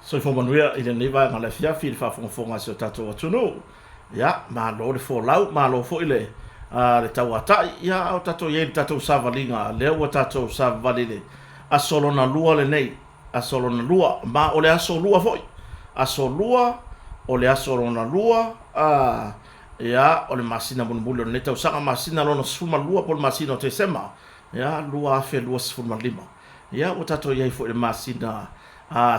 So fo manuia ile nei vai ngala fia fi fa fonga so tato atuno ya ma lo le fo lau ma lo fo ile le tawata ya o tato ye tato savalinga le o tato savalile a solo na lua le nei a solo na lua ma o le aso lua foi aso lua o le aso na lua ya o le masina bunbulu le tau sanga masina lo no suma lua por masina te sema ya lua fe lua suma lima ya o tato ye fo le masina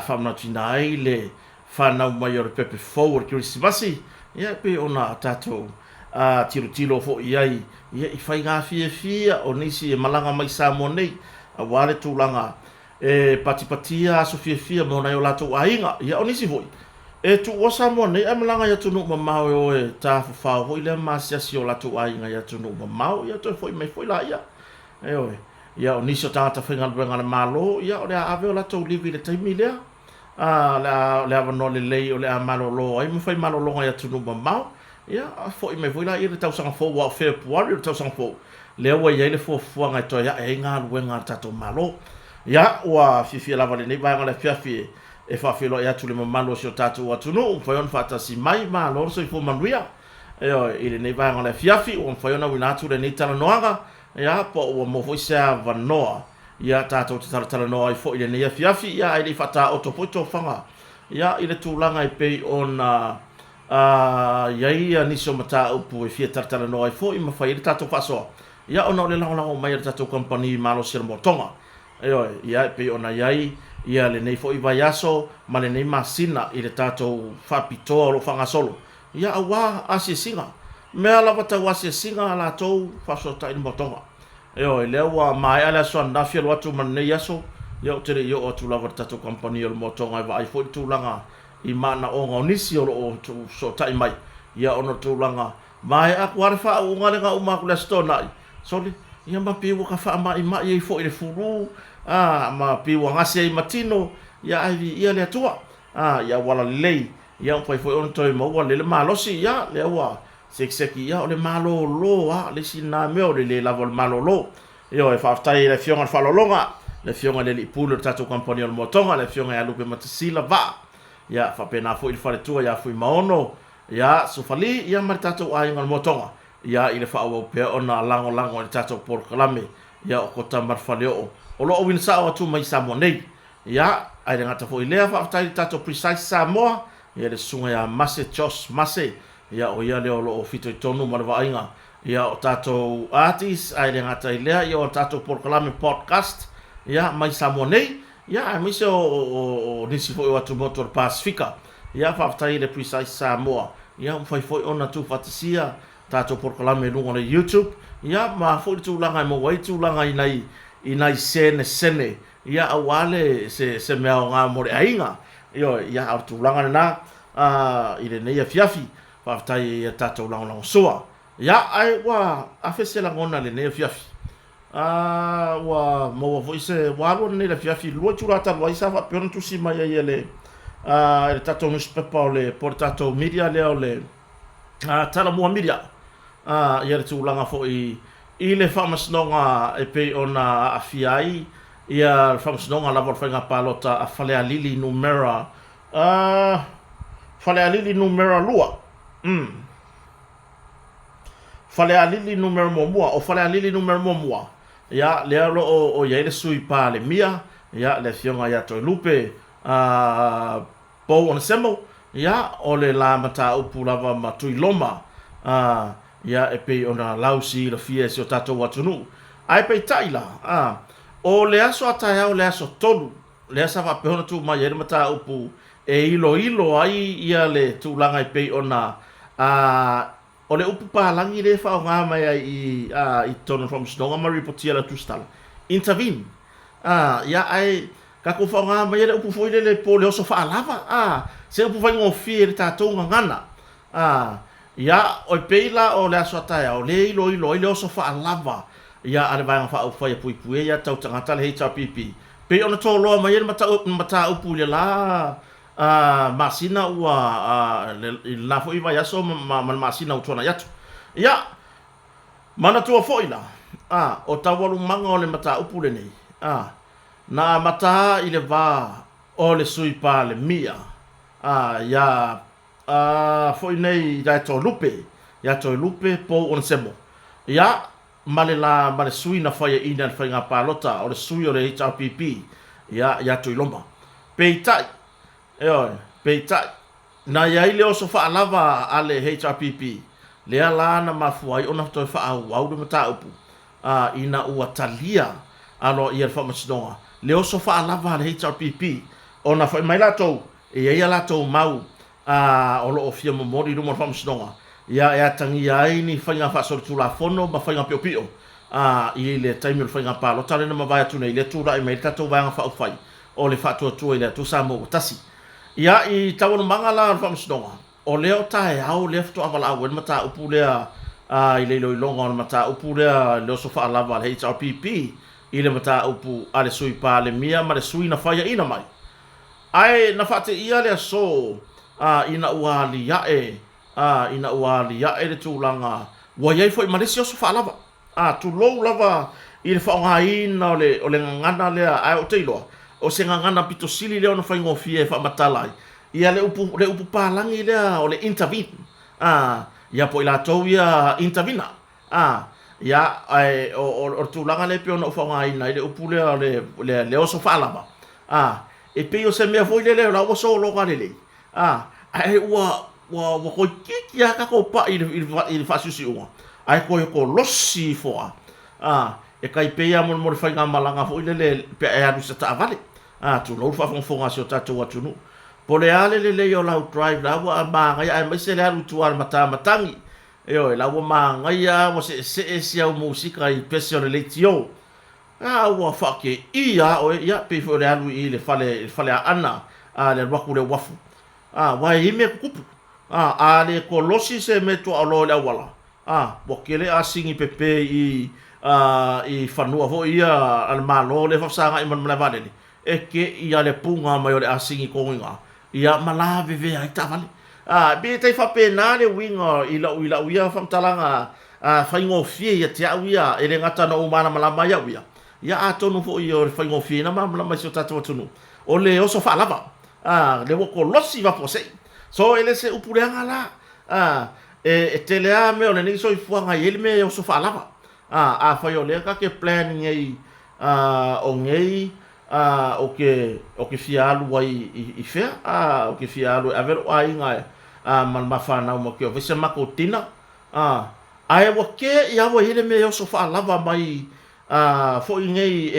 famna tina ile fana maior pepe forward Christmasi ya pe ona tato tiro fo iai ia I fai ngā fia o nisi e malanga mai sa mo nei a wale tūlanga patipatia so fia mo na o lato ainga ia o nisi foi e tu o sa mo nei a malanga ia tunu mamau o e tafu fao hoi le masiasi o lato ainga ia tunu mamau ia to foi mai foi la ia e oi ia o nisi o tangata whainga luenga na malo ia o le ave o lato livi le taimi lea le avano le lei o le a malo lo ai mo fai malo longa ia tunu mamau ia foi mai foi la ia le tausanga fo wa fe puari le tausanga fo le wa ia le fo fuanga to ia e ngā luenga tato malo ia wa fifi lava le nei vai ngale fiafi e fa filo ia tu le malo si o tato wa tunu foi on fata si mai malo so fo manuia e o ile nei vai ngale fiafi on foi ona wina tu le nei tala noanga ia po o mo foi sa vanoa ia tato tala noa I fo ile nei fiafi ia ile fata o to poto fanga ia ile tūlanga I pei ona ia niso mata upu e fia tartara no ai fo I mawhai I tato whasoa ia ona o le lango mai tato company malo sira motonga ia pe ona ia le nei fo I vai aso ma le nei masina I le tato whapitoa lo whangasolo ia awa asia singa mea lava tau asia singa la tau whasoa ta I motonga le ua mai ala so nafia lo atu man nei aso ia o tere ia o atu lava tato company lo motonga I vai fo I tūlanga I mana o ngonisi o so tai mai ia ono tūlanga mai aku wale wha o ngale ngā umaku le stona I soli ia ma piwa ka wha mai I fo I le furu ma piwa ngase I matino ia aivi ia le atua ia wala lei ia pai fo ono toi maua le malosi ia le ua sekseki ia o le malo lo le sina meo le lavo le malo lo ia e whaftai le fionga whalolonga le fionga le ipulu tato kampani o le motonga le fionga ia lupe matasila va ia fa pena fo I fale tua ia fo I maono ia so fali ia mar tato ai ngal motonga ia ile fa o pe ona lango le tato por kalame ia o kota mar fale o lo win sa o tu mai sa mo nei ia ai ngata fo ile fa tai tato precise sa mo ia le sunga ia mase chos mase ia o ia le o fito tonu mar va inga ia o tato artist ai ngata ile ia o tato por kalame podcast ia mai sa mo nei ia mi se o nisi foi o atu motor Pacifica ia whaftai le precise Samoa ia foi ona tu fatisia tato por kalame lunga na YouTube ia ma foi tu langa mo wai tu langa inai sene ia awale se mea o ngā more ainga ia au tu langa na ile nei fiafi whaftai ia tato langa soa ia ai wa afese langona le nei fiafi wa mo foi se walo nei la fiafi lo turata lo isa va per tu si mai ele il tato newspaper le portato media le tala mo media ia tu langa foi ile famous nonga e pe ona afiai ia famous nonga la vol fanga palota a fale alili numera fale alili numera lua fale alili numera mo o fale alili numera mo ia le alo o ia le sui pa le mia ia le fionga ia to lupe po on semo ia o le la mata upu lava matui loma ia e pe ona lausi le fie se o tato watunu ai pe taila o le aso atai o le aso tolu le asa va pe ona tu mai ele mata upu e ilo ai ia le tu langa i pe ona o le upu palangi le whao ngā mai I tono from Snonga ma ripotia la tustala. Intervene. Ia ai, kako whao ngā mai le upu foile le po le oso wha lava. Se upu whai ngō fie le tātou ngana. Ia, oi peila o le aso ataia, o le ilo i le oso wha lava. Ia, ale vai ngā wha au whai a pui pui, ia tau tangata le hei tau pipi. Pe ona tō loa mai ele mata upu le la. Masina ua la foi vai aso masina utona yatu ia mana tua foina o tawalu manga o le mata upu le nei na mata I le va o le sui pa le mia ia foi nei da to lupe po on semo ia male sui na fai ina fai nga palota o le sui o le HRPP ia to iloma peitai peitai na ia ile o so fa lava ale HRPP le ala na mafuai ona to fa au de mata upu ina ua talia alo ia fa masnoa le o so fa lava ale HRPP ona fa mai lato ia lato mau o lo ofia mo mori no mo fa masnoa ia tangi ai ni fa nga fa so tu la fono ma fa nga pio i le taimi fa nga pa lo tale na ma vai tu nei le tu la mai tato va nga fa fai o le fa tu ile tu sa mo tasi ia i tawo mangala fa masnoa o leo tae au lefto avala au mata upulea i le longa o mata upulea le so fa lava le HRPP i le mata upu ale sui pa le mia ma le sui na faia ina mai ai na fate ia le so ina uali ya le tulanga wa ye foi ma le so fa lava tu lo lava i le fa ina o le ngana le ai o teilo o se ngana pitosili le ona fa ngofie fa matalai ia le upu palangi le o le intervene ia po ila tau ia intervena ia o tulanga le pio no fa ina le upu le oso falava e pe o se me foi le la o so lo gale ai wa ko kiki ka ko pa il fa susi o ai ko losi fo e kai pe ia mo fa malanga foi le pe ia sa ta vale tu lo fa fo nga so ta tu atu po le ale le yo lau drive la wa ma ngai ai mai se le alu tu al matangi e la wa ma ngai ya wa se au musika i pesio le tio wa fa ke ia o ia pe fo le alu i le fale ana le wa ku le wafu wa i me kupu le kolosi se me to alo le wala wa ke le asingi pepe i fanua vo ia al malo le fa sanga i man vale e ke ia le punga mai o le asingi ko nga ia malave ve ai tavale be tai fa pena le winga ila ia fa talanga fa ngofie ia tia ia ele ngata no umana malama ia atonu fo ia fa ngofie na malama so tatu tunu o le oso fa lava le wo losi va pose so ele se upurenga la e telea me o le ni so ifuanga ele me oso fa lava fa yo le ka ke planning ai o ngei o ke fialu wai i fea o ke fialu a ver ai nga man mafana mo ke o se makotina ai wa ke ia wa ile me so fa lava mai fo ngei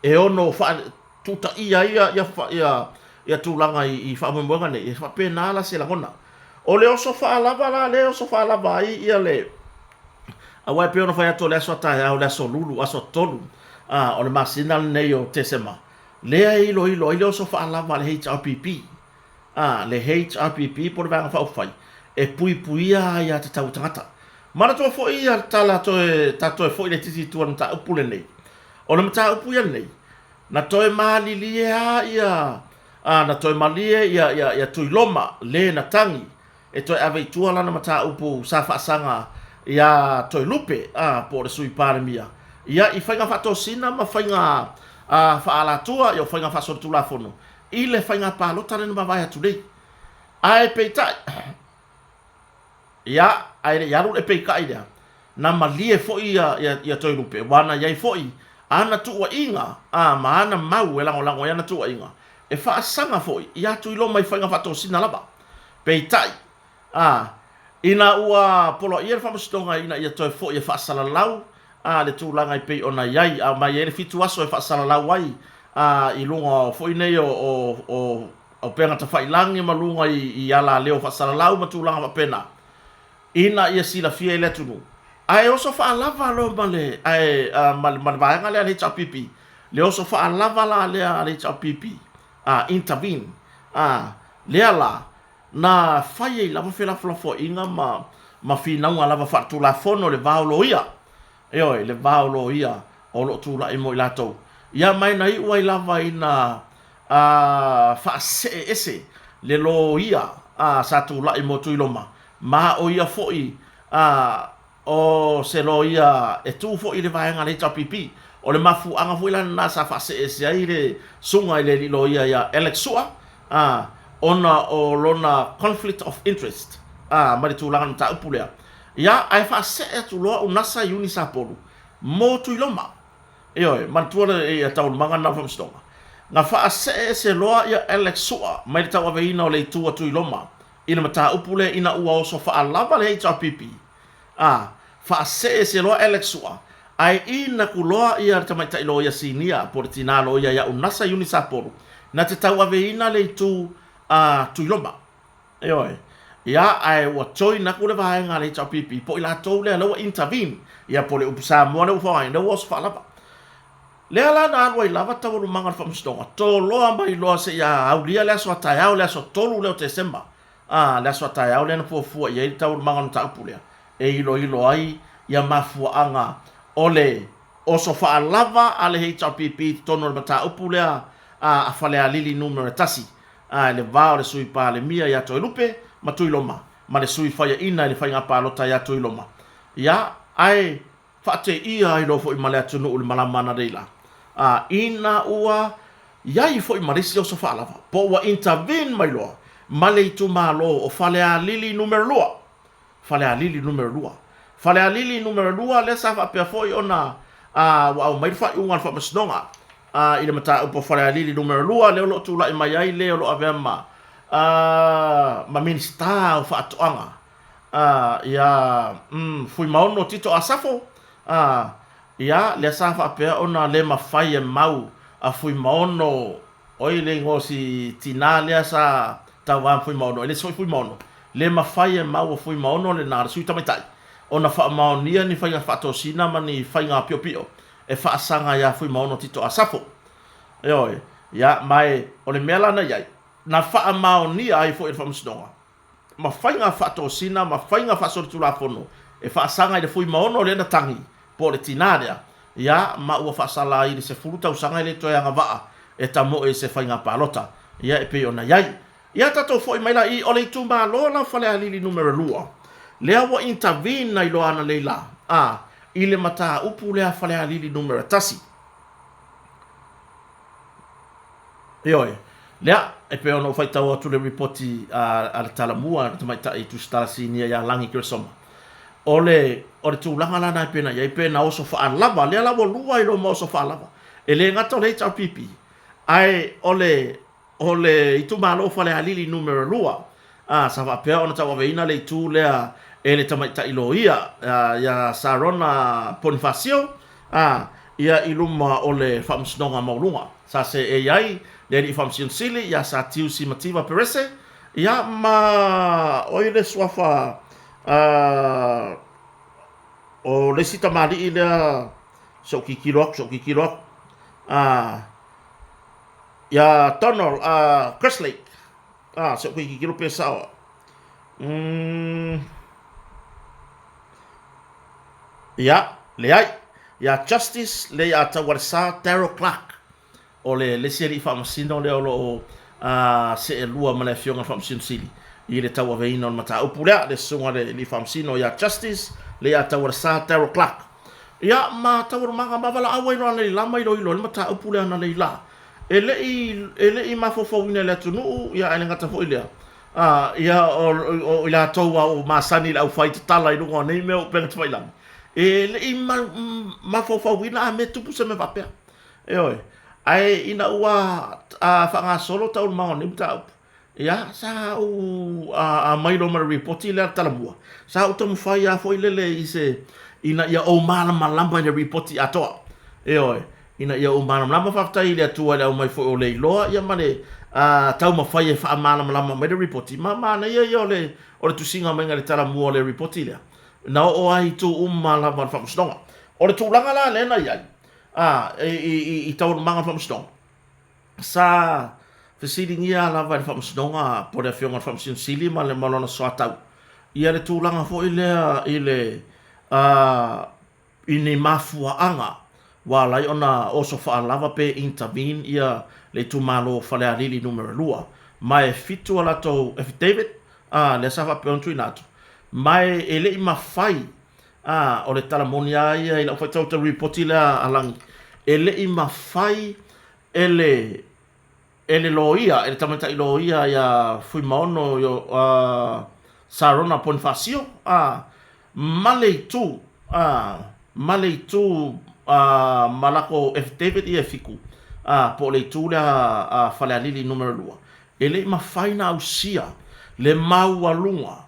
e ono fa tuta ia tulanga i fa mo ngane e fa pena la se la gona o le so fa lava la le so fa lava ia le a wa pe ono fa ya to le so ta ya o le so lulu aso tolu o le masina nei o tesema lea ilo so fa lava le HRPP le HRPP por vanga fa fai e puia ia te tau tangata mana to fo ia tala to fo ile titi tu ta upule nei o le mata upuia nei na to mali lia ia na to mali ia tu loma le na tangi e to ave tu ala na mata upu sa fa sanga ia to lupe por sui parmia ia i fainga fato sina ma fainga fa ala tua yo fainga fa sortu la fono ile fainga pa lo tare ma vai atu dei ai peitai ia ai ya ru e peikai dia na malie fo ia toi lupe wana ia fo ana tu wa inga ma ana mau lango ia na tu wa inga e fa sanga fo ia tu lo mai fainga fato sina laba peitai ina ua polo ia fa mstonga ina ia toi fo ia fa sala lau le tulanga i pe ona yai mai ele fitu aso e fa sala la wai i lunga foi nei o pena ta fai langi malunga i ala leo fa sala la ma tulanga pa pena ina ia sila fie le tunu ai oso fa lava lo male ai mal vai ngale le HRPP le oso fa lava la le HRPP intervene le ala na fai la fa fo inga ma fina nga lava fa tu la fono le vaolo ia le vaolo ia o lo tu la mo ilato ia mai nai wai lava ina fa ese le lo ia sa tu la mo tu iloma ma o ia foi o se lo ia e tu foi le vai ngale HRPP o le mafu anga foi la na sa fa se se ai le sunga ile lo ia Alex Sua ona o lona conflict of interest mari tu langa ta upulea ia ai fa se tu lo unasa unisa polu mo tu iloma io man tu le ta manga na fa stonga na fa se lo ia Alex Sua mai ta wa veina o le tu iloma ina mata upule ina ua o so fa lava le HRPP fa se lo Alex Sua ai ina kuloa ia tamaita ilo ia sinia portina lo ia unasa unisa polu na te tau aveina le tu iloma ia ai wa choi na kule vai nga le HRPP po ila tau le lo intervene ia po le upsa mo le fo ai no was fa lava le ala na wa lava tau manga fa mstonga to lo mai lo se ia aulia le so ta le so tolu le Desemba le so ta le na fu ia tau manga ta pulea e ilo ai ia mafua anga ole o so fa lava ale HRPP tono mata upulea a fale alili numero tasi le va le sui pa le mia ya to lupe matu iloma ma le sui fa ina le fa ngapa lota ya to iloma ya ai fa te ia ilo fo imale atu no malama na deila ina ua ya i fo imarisi o so fa lava po wa intervene mai lo male tu malo o fale alili numero lua fale alili numero lua fale alili numero 2 le sa fa pe foi ona wa mai fa un fa masnonga ina mata upo fale alili numero 2 le lo tu la mai ai le lo avema ma minista fa atoanga ya fui maono tito asafo ya le sa fa pe ona le mafai mau fui maono oi le ngosi tinale sa tawa fui maono le so fui maono le mafai mau fui maono le na su tamitai ona fa maonia ni fainga fato sina mani fainga pio pio e fa sanga ya fui maono tito asafo ya mai ole mela na yai na fa maonia ai fo fa msdonga ma fainga fato sina ma fainga fa so tula fono e fa sanga de fui maono le na tangi po le tinaria ya ma u fa sala i se furuta usanga le to ya ngava e tamo e se fainga palota ya e pe ona yai ya tato fo mai la i ole tumba lo la fa le alili numero 2 lea wa intervene na ilo ana leila ile mata upu lea fale alili numero tasi lea e pe ono faita wa tu le reporti ala talamua tamaita i tu stasi nia ya langi kirsoma ole tu langa lana pena ya pena oso fa lava lea la lua ilo mo oso fa lava ele ngata le HRPP ai ole itu malo fale alili numero 2 sa va pe ona tawa veina le tu lea ele tamaita iloia ya Sarona Bonifacio ia iluma ole famsnonga maulunga sa se ai le famsion sili ya sa tiu si mativa perese ya ma oile swafa o le sita mali ile so kikirok ya tunnel Crest Lake so kikiro pesao ya leai ya justice le ya tawarsa Darryl Clark o le seri famasino le o se lua male fionga famasino sili i le tawa veina on mata upula le sunga le famasino ya justice le ya tawarsa Darryl Clark ya ma tawar manga mavala awai no le lama i lo mata upula na le la ele i mafofo wina le tunu ya ele ngata fo ile ya o ila towa o masani la fight tala i lunga nei me o penga tfailang ele i mafofo wina me tupu se me vapea ai ina ua fanga solo tau mau ni tau ya sa u mai lo ma report ile talamua sa u tomu fai a foi lele ise ina ia o mala malamba ni report atoa ina ia o mala malamba fa ile atua le mai foi o le lo ia mane tau ma fai fa mala malamba mai report mama na ia le o tu singa mai ngale talamua le report ile na o ai tu mala ma fa mstonga o le tu langa la le na ia i tau manga famstong sa fesiling ia lava famstonga po le fionga famsin sili ma le malona soatau ia le tulanga fo ile ini mafua anga wala ona oso fa lava pe intervene ia le tumalo fale alili numero 2 mai fitu ala to affidavit le safa pe on tuinato mai ele i mafai o le talamonia ia ila fa tau report ila alang ele i mafai ele loia, ele tamata i loia ya fui maono yo Sarona Ponfacio, Maleitu, Malako F. David e Fiku, po le tu la falealili numero 2. Ele mafai na usia, le mau alunga,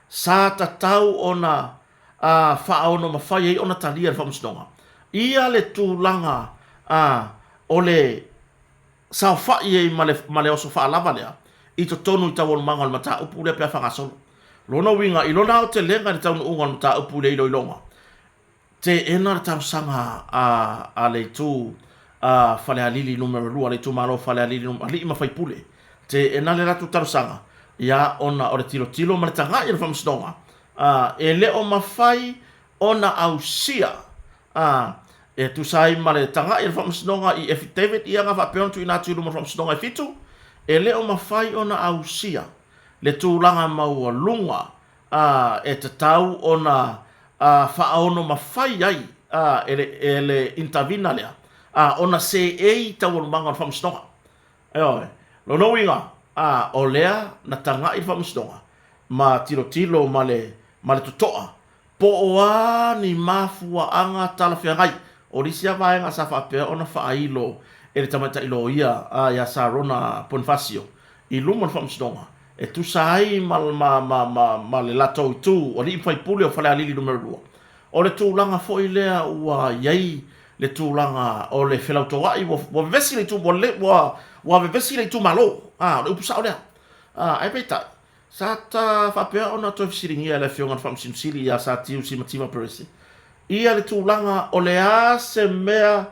sa tatau ona whaono mawhai e ona talia le whamustonga. Ia le tūlanga o le sao whai e ma le oso whaalava lea i to tonu i tau onu manga o mata upu le pia whangasolo. Lona winga i lona o te lenga ni tau unga o mata upu le ilo ilonga. Te ena le tau sanga a le tū whalea lili numero 2 le tū maro whalea lili numero li ima whai pule. Te ena le ratu tau sanga ia ona o le tilo ma le tanga i le whamustonga. E leo mawhai ona ausia e tu sai ma le tanga i le whamustonga i affidavit ia ngā whapeon tu ina tūru ma whamustonga i fitu e leo mawhai ona ausia le tūlanga maua lunga e te tau ona whaono mawhai ai e le intervina lea ona se ei tau onu manga o whamustonga lono winga o lea na tanga i le whamustonga ma tilo ma le tutoa po oa ni mafua anga talawhia ngai o risia vaenga sa whapea ona whailo e le tamata ilo ia ia Sarona Ponfacio i luma le whamustonga e tu sai ma le lato i tu o li i whaipule o whalea lili numero 2 o le tūlanga fo i lea ua iei le tūlanga o le whelautoa i wa vesi le tu wa vesi le tu malo le upusa o lea ai peitai sa ta whapea ona toi fisiringia le whionga whamsinsili ia sa tiu si matima peresi ia le tūlanga o le a se mea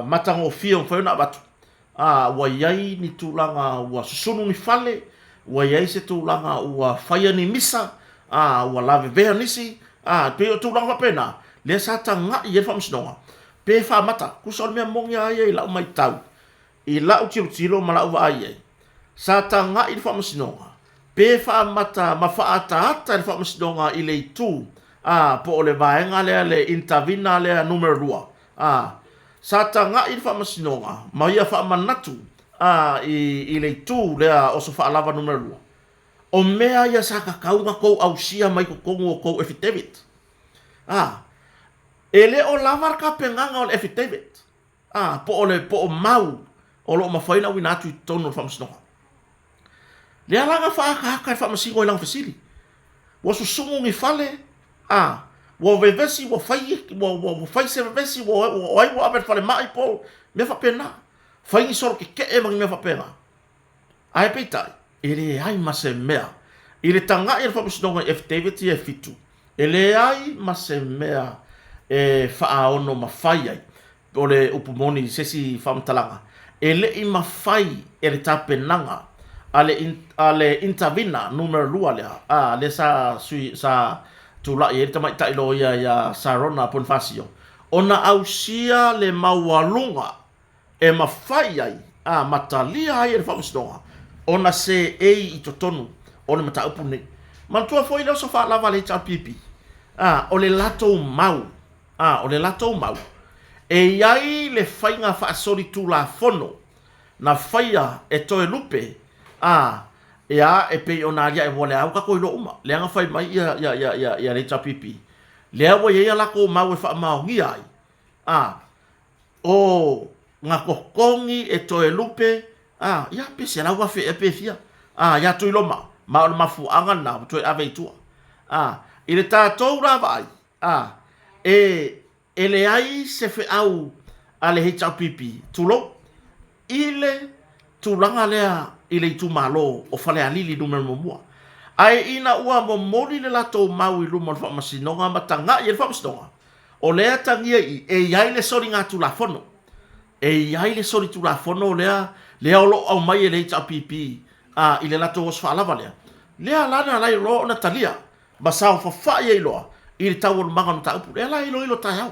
matango fia o whauna abatu wa iai ni tūlanga ua susunu ni fale wa iai se tūlanga ua whaia ni misa ua lave vea nisi pe o tūlanga wapena le sa ta nga i e whamsinonga pe whamata kusa o mea mongi a iai lau mai tau i lau tilo ma lau wa iai sa ta nga i whamsinonga pe whamata ma whaata i whamsinonga i le tū po o le vaenga lea le intervina lea numero 2 sa ta nga i whamasinonga ma ia whamanatu i le tū lea o so whaalava numero 2 o mea ia sa kakaunga kou au sia mai ko kongu o kou affidavit e le o lavar ka penganga o le affidavit po o mau o lo mawhaina winatu i tonu o whamasinonga le alanga whaaka i whamasingo i lang fasili wa susungu ngi fale wa vevesi wa fai se vevesi wa ai wa abet fale mai po me fa pena fai sor ke e mangi me fa pena ai peitai ele ai mase mea ele tanga e fa musdonga affidavit e fitu ele ai mase mea e fa ono ma fai ai ole upumoni sesi fam talanga ele i ma fai ele tapenanga ale intervina numero 2 le le sa tula e tamai tai lo ia Sarona Ponfacio ona ausia le maualunga e mafai ai matalia ai e whamustonga ona se ei i totonu ona mata upu nei mantua foi leo so fa lava le pipi o le lato mau o le lato mau e iai le whainga whaasori tu la fono na whaia e toe lupe ia e pe ona ia e wole au ka ko ilo uma le anga fai mai ia le pipi le awa ia la ko mau e fa mau ngi ai o nga kokongi e to e lupe ia pe se la wa fe e pe fia ia tu ilo ma fu anga na to e ave tu ile ta to ra vai e le ai se fe au ale he pipi tulo ile tulanga lea ile tu malo o fale alili numero mo ai ina ua mo moli le lato mau i luma fa masinonga matanga i fa masinonga o le tangia e yai le sori nga tu la fono e yai le sori tu la fono le o lo au mai le pipi i le lato os fa lava le ala na ro na talia basau fa ye lo i le tau manga no tau le ala ilo ta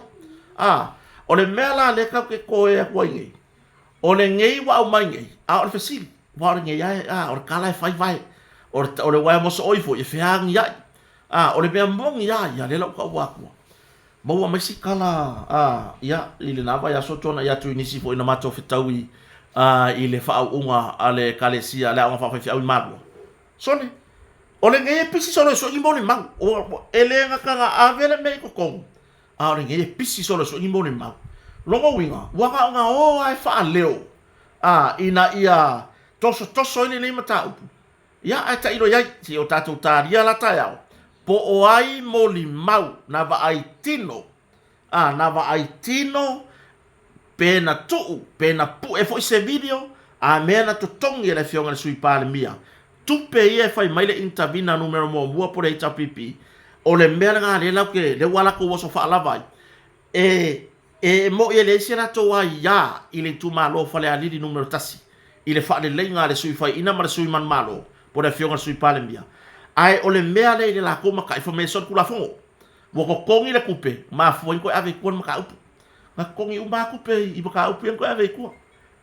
o le mela le ka ke ko e ko ngi o le ngei wa au mai ngi o le fasili wa ngi ya o kala fai vai o le wa mo so oifo e feang ya o le be mong ya le lo ka wa ko Mau mai sikala ia ile na vai aso tona ia tu inisi fo ina mato fitaui ile fa unga ale kalesia ale unga fa fa malu sone ole nge pisi solo so imboni mang o ele nga kanga avele me ko kong ole nge pisi solo so imboni mang longo winga waka nga o ai fa leo ina ia toso ile le mata upu ia ata ilo ia si o tatu taria la tayao po o ai moli mau na va ai tino na va ai tino pena pu e foi se video mena to tongi le fionga sui pale mia tupe ia fai mai le intervina numero mo mua por e pipi o le mea nga le lau ke le wala ko waso fa lavai mo ia le sera to ai ya ile tu malo fale ali numero tasi ile fa le lenga le sui fai ina ma sui man malo por e fionga sui pale mia ai o le mea le la ko ma ka information kula fo wo ko kongi le kupe ma fo ko ave ko ma ka upu ma kongi u ma kupe i ba ka upu ko ave ko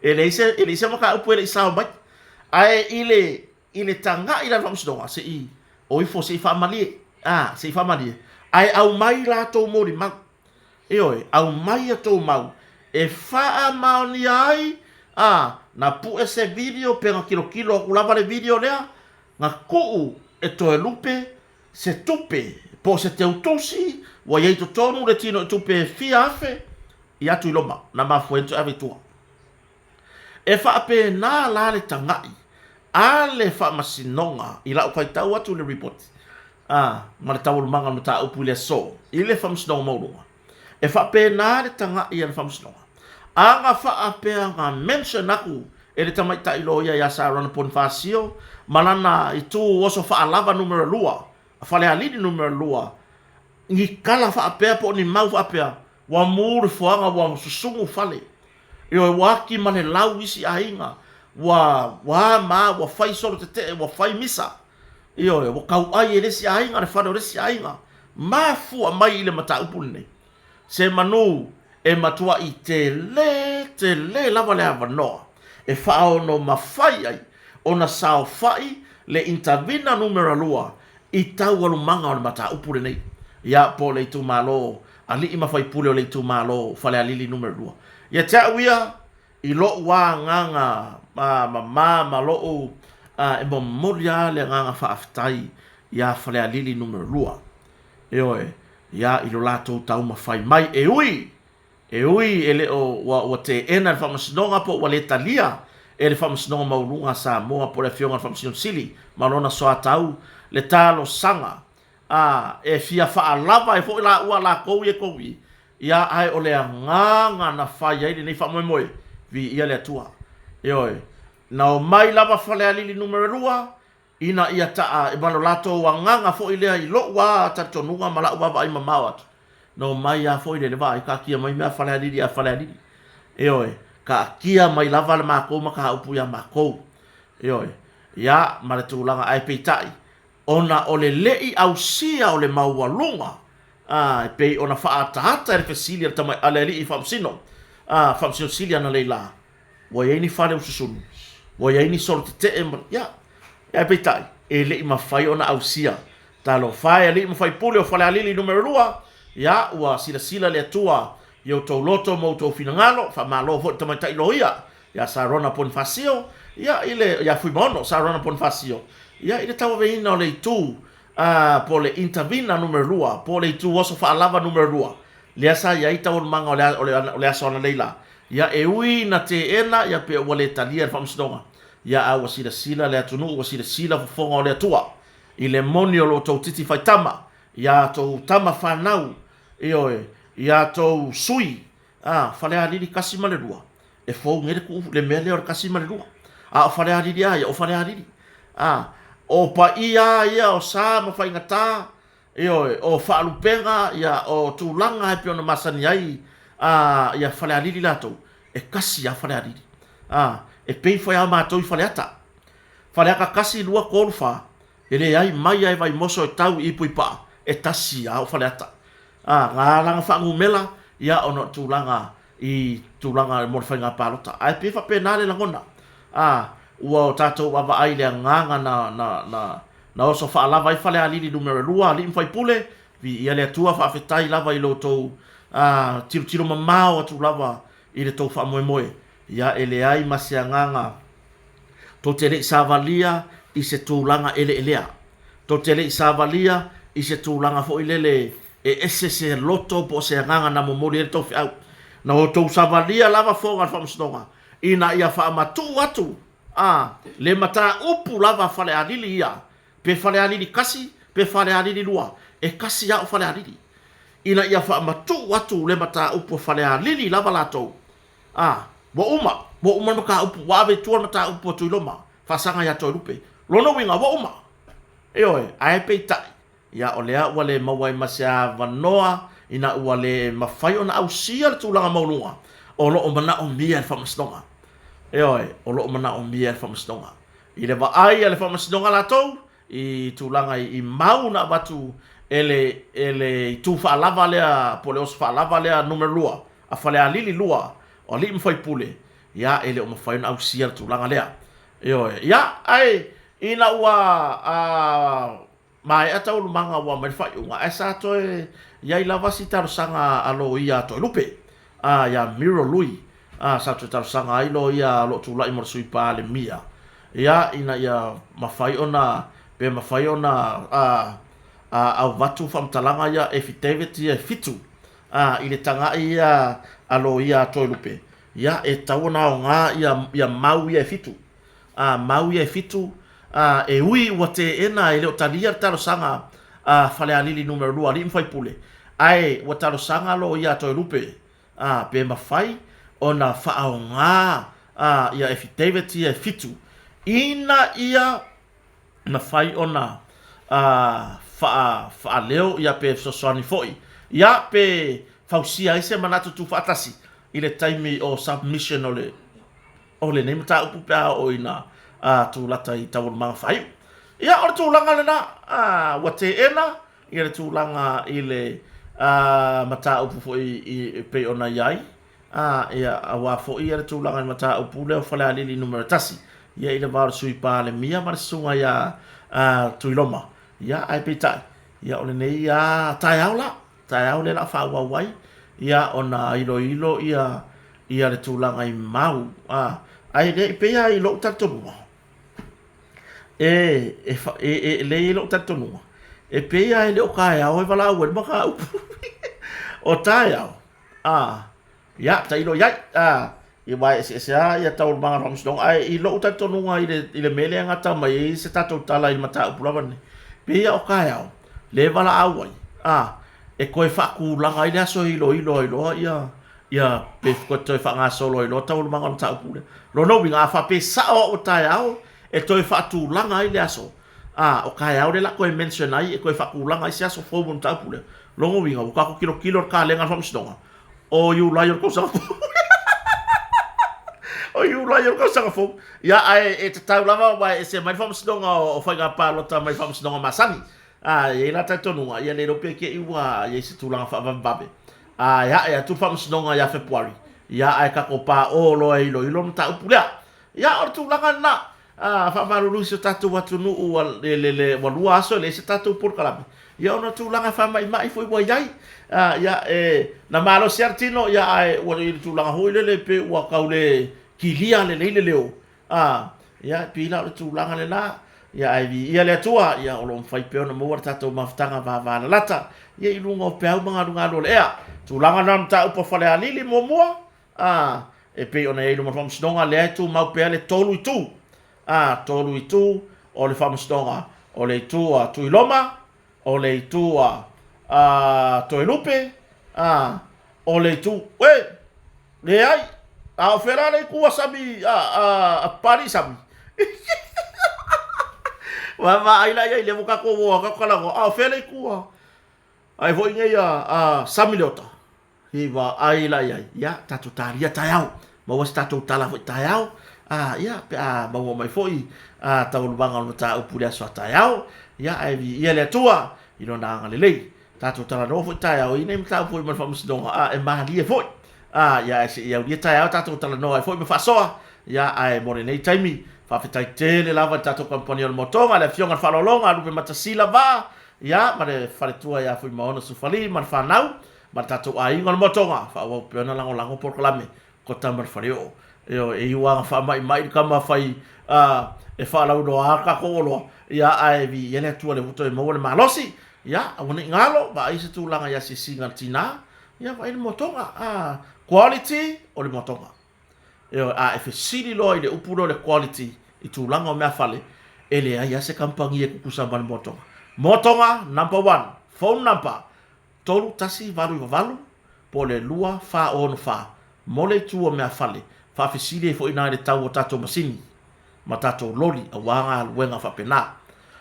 ele se ma ka upu ele sa ba ai ile tanga ila vamos donga se i o ifo se fa mali se fa mali ai au mai la to mori ma au mai to mau e fa ma ni ai na pu ese video pero kilo ku lava le video lea nga ku e to lupe se tupe po se te utosi wa ye to tonu le tino tupe fiafe ya tu loma na ma fuento ave tua e fa pe na la le tangai ale fa masinonga ila o tau atu le report ma le tau manga no ta upu le so ile fa masinonga mo e fa pe na le tanga ia le fa masinonga anga fa ape anga mention aku e le tamai ta ilo ya sa ron pon fasio malana itu oso fa lava numero lua fa le alidi numero lua ngi kala fa ape po ni mau fa ape wa mur fo anga wa susungu fale yo waki male lau isi ainga wa fai solo te wa fai misa yo wa kau ai ele si ainga le fado le si ainga ma fu mai ile mata upune se manu e matua i te le lava le avano e fa no ma fai ai ona sao fai le intervina numero lua i tau alu manga o le mata upune nei ya po le tu malo ali ima fai pule o le tu malo fale alili numero lua ya tawia i lo wa nganga ma lo e mo moria le nganga fa aftai ya fale alili numero lua ya i lo lato tau ma fai mai e ui ele o wa te ena fa masnonga po wale talia ele fa masnonga maulunga sa mo po le fionga fa masnon sili malona so atau le talo sanga e fia fa lava e fo la ua la ko ya ai o le nganga na fa ya ni fa mo vi ia le tua na o mai lava fale alili numero lua ina ia ta e balo lato wa nganga fo ile i lo wa ta tonunga mala wa vai mamawat no mai ya fo ile le vai ka kia mai me fale alili ka kia mai lava le mako ma ka upu ya mako ya mala tulanga ai peitai ona ole lei au sia ole maualunga pe ona fa ata e fesilia tama aleli famsino famsino silia na leila wa yeni fale ususun wa yeni sorte te ya petai e lei mafai ona au sia talo fai lei mafai pule o fale alili numero lua ya wa sila le tua yo to loto mo to finangalo fa malo fo tama tai loia ya sarona pon fasio ya ile ya fui bono sarona pon fasio ya ile tawa veina le tu po le intervina numero lua po le tu oso fa lava numero lua le sa ya ita on manga ole asona leila ya ui na te ena ya pe wale talia fa msdonga ya a sila le atunu sila fonga ole tua ile monio lo to titi faitama ya to tama fanau ya to sui fale ali kasi malua e fo ngere ku le mele or kasi malua fale ali ya o fale ali o pa ia o sa ma fai ngata o fa lupenga ya o tulanga pe ona masani ai ya fale ali lato e kasi ya fale ali e pei foi a mato i fale ata fale aka kasi lua kolfa ele ai mai ai vai moso tau i puipa e tasi o fale ata ngala fa ngumela ya ono tulanga mo fai nga palota ai pe fa penale la ngona ua tato wa ai le nganga na oso fa lava i fale ali numero lua ali fai pule vi ia le atua whaafetai lava i lo tau tiro mamao atu lava i le tau wha moe moe. Ia ele ai masianganga to te rei savalia i se tūlanga ele elea. To te rei savalia i se tūlanga fo i lele e ese se loto po se anganga na momori e tau whiau. Na o tau savalia lava fōnga whamastonga. Ina ia whaamatu atu. Le mata upu lava whale anili ia. Pe whale anili kasi, pe whale anili lua. E kasi au whale anili. Ina ia whaamatu atu le mata upu whale anili lava latou. Wa uma maka upu, wawe tua mata upu atu iloma. Whasanga ia toi rupe. Lono winga, wa uma. Eoe, ae pei tai. Ia o lea ua le mawai masea wanoa, ina ua le mawhai o na au sia le tūlanga maunua. O lo o mana o mia le whamastonga. Eoe, o lo o mana o mia le whamastonga. I le waai le whamastonga la tau, i tūlanga i mau na watu ele tu whaalava lea, pole os whaalava lea numero lua, a whale a lili lua, o li mwhai pule, ia ele o mawhai o na au sia le tūlanga lea. Eoe, ia, ai, ina ua mai ata ulu manga wa mai fai unga e sa toe ia lava si taro sanga alo ia to lupe ya miro lui sa toe taro sanga ilo ia lo tu lai mo sui pa le mia ia ina ia mafai ona pe mafai ona au watu fam talanga ia affidavit ia fitu ile tanga ia alo ia to lupe ia e tauna nga ia mau ia fitu mau ia fitu e ui ua te ena e leo talia taro sanga whale alili numero 2 li mwhai pule ai ua taro sanga lo ia toi rupe pe mawhai o na whaao ngā ia affidavit ia fitu ina ia mawhai o na wha leo ia pe sosoani foi ia pe whausia ise manatu tu whaatasi i le taimi o submission o le neimata upu pia o ina tu lata i tawon mga whai. Ia, o le tūlanga le na, wa te ena, ia le tūlanga i le mata upu fo i pe ona iai. Ia, wa fo i le tūlanga i mata upu leo whale alili numero tasi. Ia, i le vāra sui pā le mia mara sunga ia tuiloma. Ia, ai pe tai. Ia, o le nei ia tai au la. Tai au le la whaua wai. Ia, o na ilo ia le tūlanga i mau. Ai, le pe ia i lo tatonua. Le lo tatonua. E pe ia i le o kai au e wala au e maka upu. O tai au. Ia, ta ilo iai. I wai se ia tau mga ramsdong. Ai, i lo tatonua i le mele ngata mai se tatou tala i mata upu lawane. Pe ia o kai au. Le wala au ai. E koe whaku langa i le aso ilo ia pe ko toi fa nga solo i lo tau manga ta pule lo no winga fa pe sa o tai au e toi fa tu langa i le aso o kai au le la ko mention ai e ko fa ku langa i se aso fo mon ta pule lo no winga ka ko kilo ka lenga fa mstonga o you liar ko sa o you liar ko sa fo ya ai e tau lava wa e se mai fa mstonga o fa ga pa lo ta mai fa mstonga masani e la ta tonu ia le rope ke iwa ye se tu langa fa babe ya tu fam snonga ya February ya ai ka ko pa o lo ilo ta upula ya or tu langa na fa marulu se tatu watu nu le walua so le se tatu por kala ya ona tu langa fa mai foi wa yai ya na malo certino ya ai o tu langa ho le pe wa kaule kilia le leo ya pila tu langa le na ya ai ia le tua ya o lo fai pe ona mo tatu maftanga va lata ya ilunga pe au manga lo le tūlanga nam ta upa whale alili mua e pe ona e luma whamastonga le tu mau pe le tolu i tū tolu i tū o le whamastonga o le tū a tuiloma o le tū a toilupe o le tū le ai a whera le kua sabi a pari sabi wa ai lai le muka ko wa ka kala a whera le kua ai voi ngai samilota hiva ai la ya tatu taria tayau ma was tatu tala foi tayau ya ma wa mai foi taul banga no ta upulia so tayau ya ai ia le tua i no na ngale lei tatu tala no foi tayau i nem ta foi ma famus don e ma li foi ya se ia dia tayau tatu tala no ai foi me fa so ya ai mo nei taimi fa fetai tele lava tatu compagnia motonga le fionga fa longa lu pe matasila va ia ma le faletua ia foi maona sufali ma fanau ma tatou ai ngol motonga fa wa pena lango por klame ko tamar fario io e iwa fa mai kama fai e fa la do aka ko lo ia ai vi ele tu le vuto e mo le malosi ia awone ngalo ba ise tu langa ia singa tina ia vai le motonga quality o le motonga io e fe sili lo ile upuro le quality i tu langa o me fale ele ia se kampangi e kusa ban motonga number 1 phone number tolu tasi valu po le lua fa on fa mole tu o me fale fa fe sili fo ina le tau o tato masini ma tato loli a wanga luenga fa pena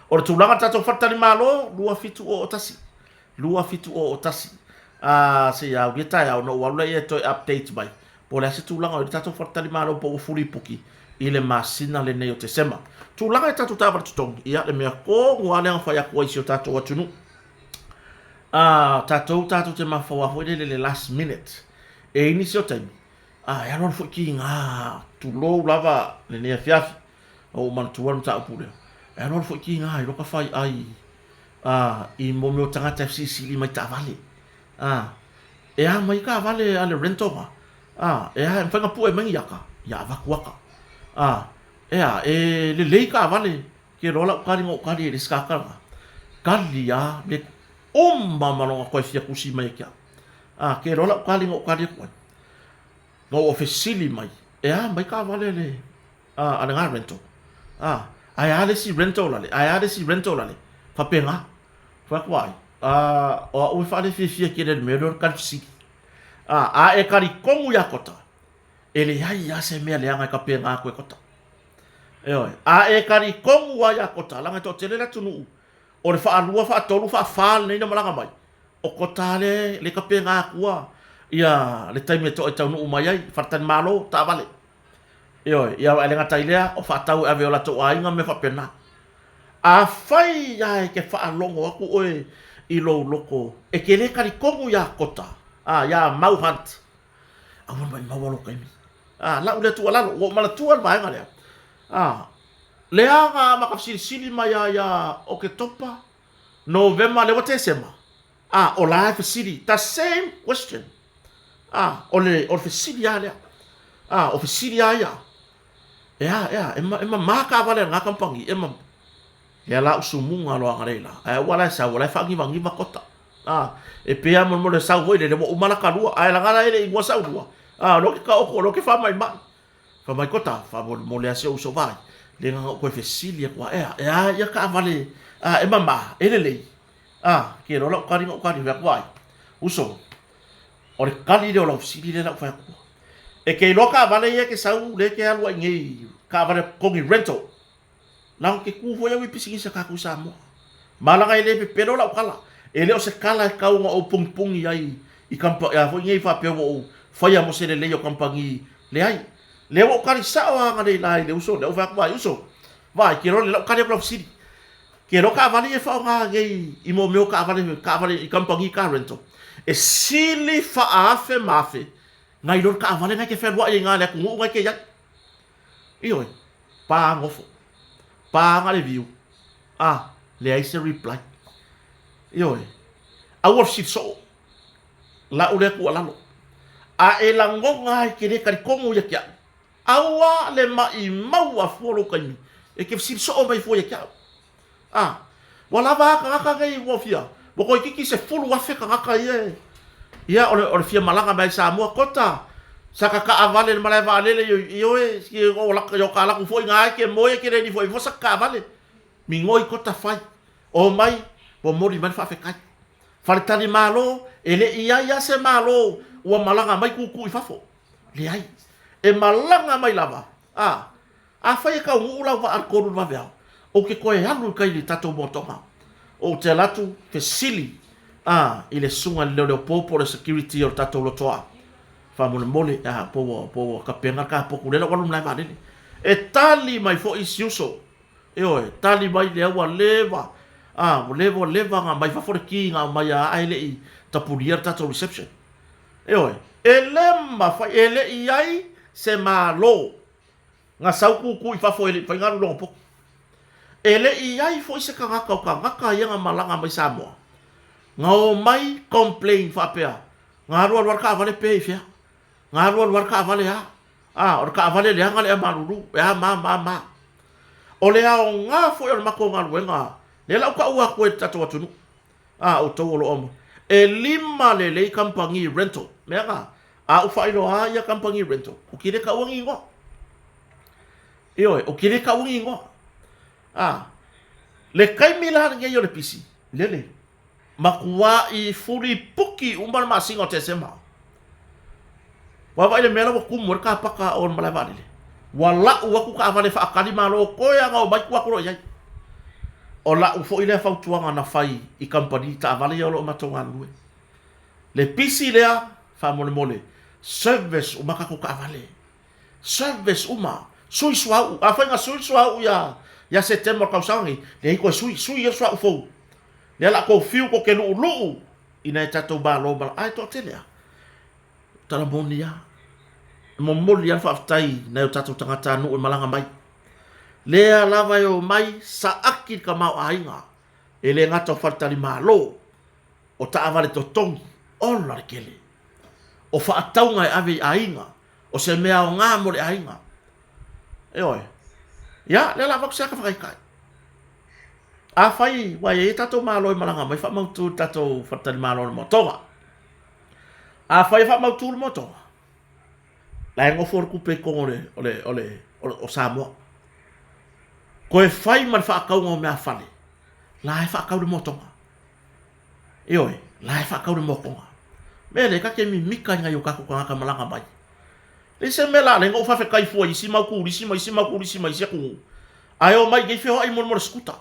o le tulaga tato fatali malo lua fitu o otasi se ya geta ya no wala ye to update mai po le se tulaga o tato fatali malo po fuli puki ile masina le nei o te sema tulaga tato tava tutong ia le mea ko ngale fa ya ko isi o tato o tunu tato te mafawa fo le last minute e ini se o time ya non fo ki nga tu lo lava le nei fiafi o man tuan ta pule e non fo ki nga lo ka fai ai i mo me o tangata sili mai ta vale e mai ka vale ale rento e fa nga pu e mangi yaka ya va kuaka e le ka vale ke rola ka ringo ka ri ska ka kali ya le malonga ko fia kusi mai kia ke rola ka ringo ka ri ko no ofisili mai e mai ka vale le ana nga rento ai ale si rento lale fa penga fa kwai o fa le fia ke le melhor kalsi e kari kongu ya kota ele ya se me le anga ka penga ko kota e kari kongu ya kota langa to tele la tunu o le fa alua fa tolu fa fal nei na malanga mai o kota le ka penga kuwa ia le taime to e tau no mai ai fartan malo ta vale ia ale ngata ilea o fa tau ave ola to ainga me fa pena fai ya ke fa longo aku oe i lo loko e ke le kari kongu ya kota ya mau hunt awon mai mau lo kai la ule tu ala o mala tu al mai ngale le anga makasili mai ya o ke topa November le wote sema o la facility the same question o facility ya o facility ya emma maka vale nga kampangi emma ya la usumunga lo ngarela wala sa wala fangi vangi makota e pea mo le sa voide le mo mala kalua la ngala ile igwa sa udua lo ke ka o lo ke fa mai kota fa mo le asia uso vai le nga ko facility kwa ya ka vale emma ma ele ke lo ka ri va kwai uso o le kali le o facility le la fa e ke loka vale ye ke sau le ke alwa ngi ka vale kongi rental la ke ku voya wi pisi sa ka ku sa mo malanga ile pe pero la kala ele o se kala ka u o pung pung ai i kampa ya vo ngi fa pe wo fa ya mo se le yo kampangi le ai le wo ka ri sa wa nga le lai le uso le va ba uso va ke ro le ka le prof city ke ro ka vale e fa nga ngi i mo me ka vale i kampangi ka rental e sili fa afe mafe ngai lor ka vale na ke fer wa inga le ku ngai ke ya io pa ngofo pa ngale view le ai se reply io a worship so la ule ku ala no e la ngonga ke le ka kongu ya kia awa le mai mau a folo kan e ke sit so mai fo ya kia wala va ka ngai wo fia bo ko ki se fulu wa fe ka ye ia o fia malanga mai sa mo kota saka ka avale le malai vale le yo ki o la yo kala ku foi nga ke mo ke le ni foi fo saka vale mi ngoi kota fai o mai bo mori man fa fe kai fa tali malo ele ia se malo o malanga mai ku i fa fo le ai e malanga mai lava fai ka u la va al koru va vea o ke ko e alu kai li tato motonga o te latu ke sili ile sunga le popo le security o tato lo toa fa mole po ka penga ka po kulela wa lumna va dele e tali mai fo isiuso tali mai le wa leva leva nga mai fa for ki nga mai aile i tapulier tato reception elema fa ele iai se malo nga sau ku i fa fo ele fa nga lo po ele i ai fo se kangaka o kangaka ia malanga mai Samoa nga o mai complain fa pea nga ro ka vale pe fia nga ro ka vale ha o ka vale le nga le malulu ya ma o le ao nga fo o mako nga luenga le la ka ua ko tato atunu o to lo om e lima le kampangi rental mega o failo ia kampangi rental o kire ka wangi ngo o kire ka wangi ngo le kai mila nge yo le pisi lele makua i furi puki umbar masingo te sema wa vai le mela ku mor ka paka on malavale wala u ku ka vale fa akali malo ko ya nga ba ku ko ya o la u fo ile fa tuanga na fai i company ta vale yo lo matonga lu le pisi le fa mole service u maka ku ka vale service uma sui swa a fa nga sui swa ya setembro ka usangi le ko sui ya swa fo le la ko fiu ko ke lu ina tato ba lo ba ai to telia tala monia molia fa tai na tato tangata no malanga mai le lava yo mai sa aki ka mau ainga ele ngato fatali malo o ta avale to tong on la kele o fa taunga ave ainga o se mea o nga mo le ainga oi ya le lava ko sa ka fa kai a fai wa ye tato malo malanga mai fa mau tu tato fatali malo mo tonga a fai fa mau tu mo tonga la ngo for ku pe ko ole o Samoa ko e fai man fa ka ngo me afale la fa ka mo tonga oi la fa ka mo tonga me le ka ke mi mika nga yo ka ko ka malanga mai le se me la ngo fa fe kai fo isi ma ku isi ku ayo mai ge fe ho ai mo skuta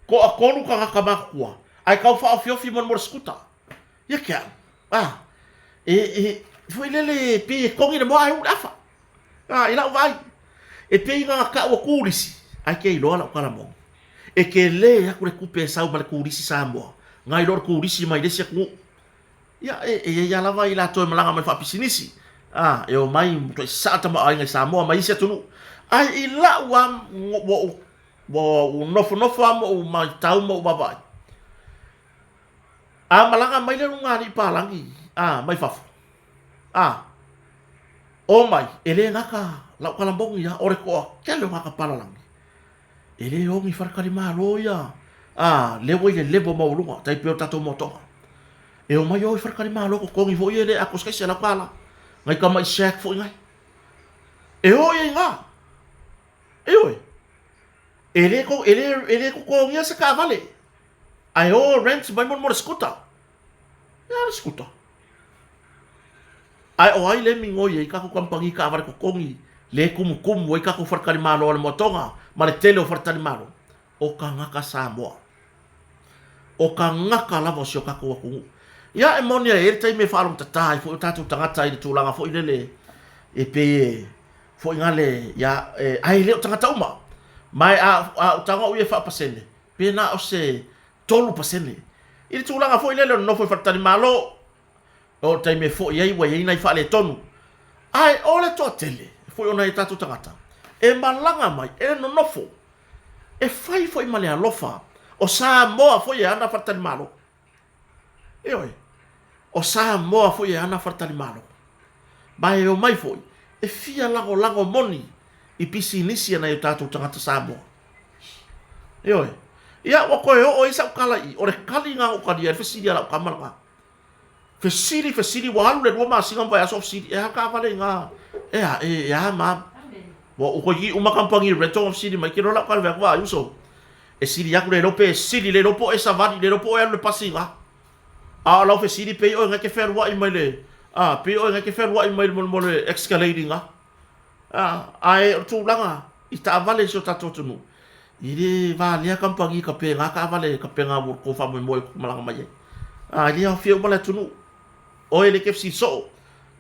ko a konu ka makua ai ka fa fi mon skuta ya kia foi lele pe kongi de mo ai udafa ila vai e pe nga ka o kulisi ai ke lo ala kala mo e ke le ya ku kupe sa ba kulisi Samoa ngai lor kulisi mai desi ku ya ya la vai la to malanga mai fa pisinisi eu mai to sa ta ma ai ngai Samoa mai se tunu ai ila wo no amo o mai tau mo baba malanga mai le ngani palangi mai fafu o mai ele ngaka la kala bongi ya ore ko kelo ngaka palangi ele o mi farkali malo ya le wo le bo mo lunga tai pe tato moto e o mai o farkali malo ko kongi vo ele akos kai sela pala ngai ka mai shek fo ngai e o ye nga ele ko ngia sa ka vale ai o rent mai mo skuta ya skuta ai o ai le mingo ye ka ko kampangi ka vale ko kongi le kum wo ka ko farkali malo le motonga ma le tele o farkali malo o ka ngaka Samoa o ka ngaka la vosio ka ko ya e monia e tai me falo tatai fo tatu tangata i tulanga fo ile e pe fo ngale ya ai le tangata uma mai tanga uye fa pasene pena o se tolu pasene ili tulanga fo ile no fo fatali malo o tai me fo yai wa yai nai fa le tonu ai ole to tele fo ona tatu tangata e malanga mai e no nofo e fai fo i male alofa o Samoa fo ye ana fatali malo o Samoa fo ye ana fatali malo mai o mai fo e fia lango moni i pisi inisia na tatu tangata Samoa ia wa ko o isa kala i ore kali nga o kali fa sidi ala kamala fa sidi wa halu le ma singa ba so sidi e ka vale nga ma wa o ko yi uma kampangi reto of sidi mai kiro la ka va uso e sidi ya ku le lope sidi le lopo e savadi le lopo e le pasinga la fa sidi pe o nga ke fer wa i mai le pe o nga ke fer wa i mai mo le escalating ai tu langa i ta vale so tato tunu ile va lia kampangi ka pe nga ka vale ka pe nga ko fa mo malanga mai lia fio mala tunu o ele ke so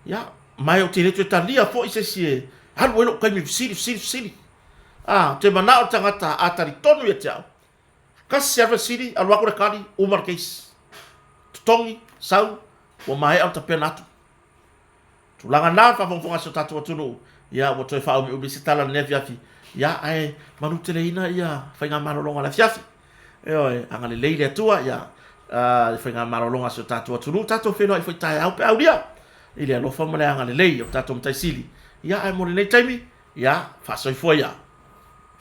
ya mai o tele tu talia fo ise sie har bueno ka mi sili te mana o tangata atari tonu ya tau ka serve sili al wako kali umar case tongi sau o mai au ta penatu tu langa na fa fonga so tato tunu ya wo toi fa o bisitala nevi afi ia ai manu teleina ia whainga marolonga la fiafi. Oi, anga le leile atua ia whainga marolonga so tātua tunu, tātua whenua i whai tae au pe au ria. Ile alofa male anga le leile o tātua mtai sili. Ia ai mori nei taimi, ia whasoi fua ia.